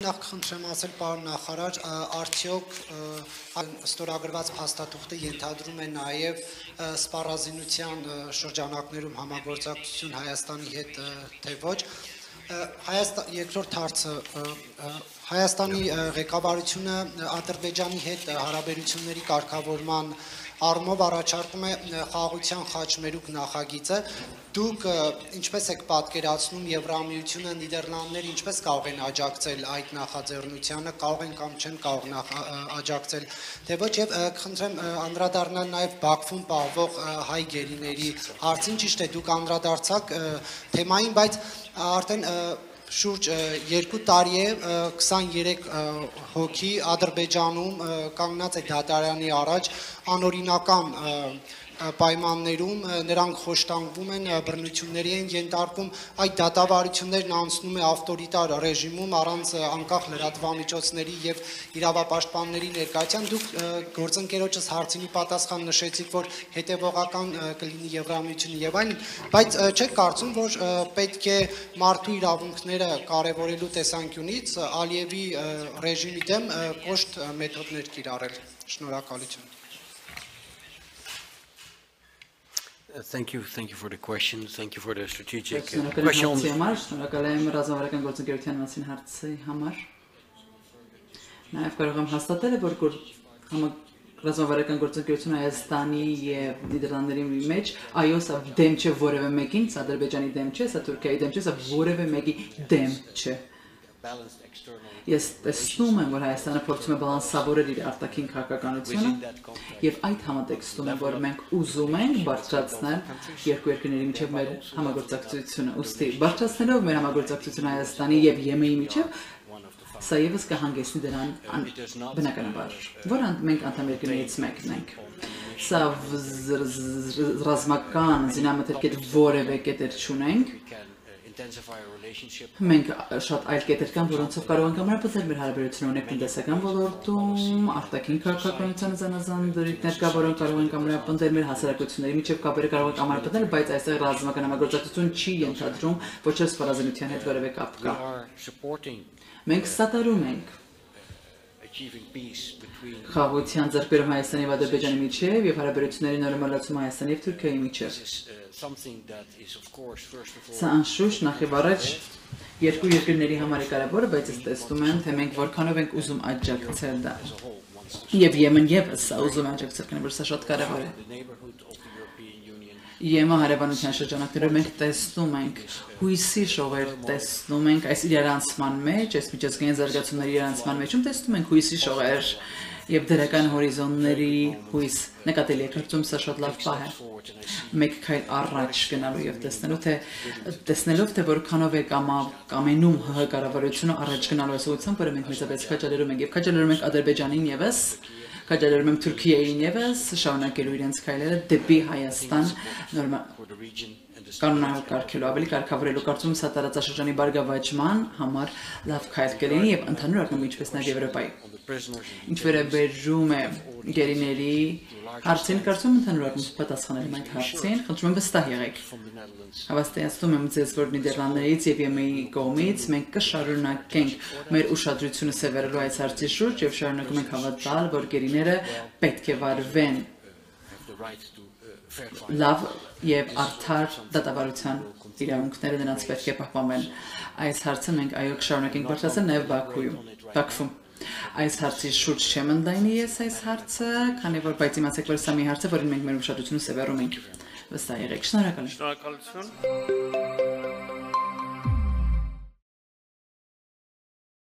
նախ խնդրեմ ասել պարոն նախարար, արդյոք ստորագրված փաստաթուղթը ենթադրում է նաև սպառազինության շրջանակներում համագործակցություն Հայաստանի հետ, թե ոչ։ Երկրորդ հարցը Հայաստանի ղեկավարությունը Ադրբեջանի հետ հարաբերությունների կարգավորման առումով առաջարկում է խաղաղության խաչմերուկ նախագիծը։ Դուք ինչպես եք պատկերացնում Եվրամիությունը, Նիդերլանդները ինչպես կարող են աջակցել այդ նախաձեռնությանը, կարող են կամ չեն կարող աջակցել, թե ոչ, եւ խնդրեմ անդրադառնալ նաեւ Բաքվում պահվող հայ գերիների հարցին, ճիշտ է, դուք անդրադարձաք թեմային, բայց արդեն շուրջ 2 տարի է 23 հոգի Ադրբեջանում կանգնած է դատարանի առաջ անօրինական պայմաններում, նրանք խոշտանգվում են, բռնությունների են ենթարկվում, այդ դատավարություններն անցնում է ավտորիտար ռեժիմում առանց անկախ լրատվամիջոցների եւ իրավապաշտպանների ներկայության։ Դուք գործընկերոջս հարցինի պատասխան նշեցիք, որ հետևողական կլինի Եվրամիությունը եւ այլն, բայց չեք կարծում, որ պետք է մարդու իրավունքները կարևորելու տեսանկյունից Ալիևի ռեժիմի դեմ կոշտ մեթոդներ կիրառել։ Շնորհակալություն։ Thank you for the question. Thank you for the strategic question. Շնորհակալ եմ ռազմավարական գործընկերության մասին հարցի համար։ Նաև կարող եմ հաստատել, որ ռազմավարական գործընկերությունը Հայաստանի եւ Նիդերլանդների մեջ, այո, սա դեմ չէ որևէ մեկին, սա Ադրբեջանի դեմ չէ, սա Թուրքիայի դեմ չէ, սա որևէ մեկի դեմ չէ։ Ես տեսնում եմ, որ Հայաստանը փորձում է բալանսավորել իր արտաքին քաղաքականությունը եւ այդ համատեքստում է, որ մենք ուզում ենք բարձրացնել երկու երկրների միջև մեր համագործակցությունը, ուստի բարձրացնելով մեր համագործակցությունը Հայաստանի եւ ԵՄ-ի միջև սա եւս կհանգեցնի դրան բնականաբար, որ մենք անդամ երկրներից մեկն ենք։ Սա ռազմական զինամթերք որևէ կետեր չունենք։ Մենք շատ այլ կետեր կան, որոնցով կարող ենք ամրապնդել մեր հարաբերությունները ունենք տնտեսական ոլորտում, արտաքին քաղաքականությանը զանազան դրույթներ կա, որոնք կարող ենք ամրապնդել մեր հասարակությունների միջև կապերը կարող ենք ամրապնդել, բայց այստեղ ռազմական համագործակցություն չի ենթադրում, ոչ էլ սպառազինության հետ որևէ կապ կա։ Մենք սատարում ենք խաղաղության ձեռքբերում Հայաստանի եւ Ադրբեջանի միջև եւ հարաբերությունների նորմալացում Հայաստանի եւ Թուրքիայի միջև։ Սա անշուշտ նախ եւ առաջ երկու երկրների համար է կարևորը, բայց ես տեսնում եմ, թե մենք որքանով ենք ուզում աջակցել դա։ Եվ Եմեն եւս սա ուզում աջակցել, քանի որ սա շատ կարևոր է։ ԵՄ հարևանության շրջանակներում մենք տեսնում ենք հույսի շողեր, տեսնում ենք այս իրարանցման մեջ, այս միջազգային զարգացումների իրարանցման մեջում տեսնում ենք հույսի շողեր եւ դրական հորիզոնների հույս նկատելի է, կարծում սա շատ լավ պահ է։ Մեկ քայլ առաջ գնալու եւ տեսնելով թե որքանով է կամենում ՀՀ կառավարությունը առաջ գնալու այս ուղղությամբ, որը մենք մեծապես քաջալերում ենք եւ քաջալերում ենք Ադրբեջանին եւս, քաջալերում ենք Թուրքիային եւս շարունակելու իրենց քայլերը դեպի Հայաստան կանոնավոր կարգելու, ավելի կարգավորելու, կարծում եմ սա տարածաշրջանի բարգավաճման համար լավ քայլ կլինի եւ ընդհանուր առմամբ ինչպես նաեւ Եվրոպայի։ Ինչ վերաբերում է գերիների հարցին, կարծում եմ ընդհանուր առմամբ պատասխանել եմ այդ հարցին, խնդրում եմ վստահ եղեք։ Հավաստիացնում եմ ձեզ, որ Նիդերլանդներից եւ ԵՄ-ի կողմից մենք կշարունակենք մեր ուշադրությունը սևեռելու այս հարցի շուրջ եւ շարունակում ենք հավատալ, որ գերիները պետք է վարվեն լավ եւ արդար դատավարության իրավունքները նրանց պետք է պահպանվեն։ Այս հարցը մենք այո կշարունակենք բարձրացնել նաեւ Բաքվում։ Այս հարցի շուրջ չեմ ընդայնի ես այս հարցը, քանի որ բայց իմացեք, որ սա մի հարց է, որին մենք մեր ուշադրությունը սևեռում ենք։ Վստահ եղեք, շնորհակալ եմ։ Շնորհակալություն։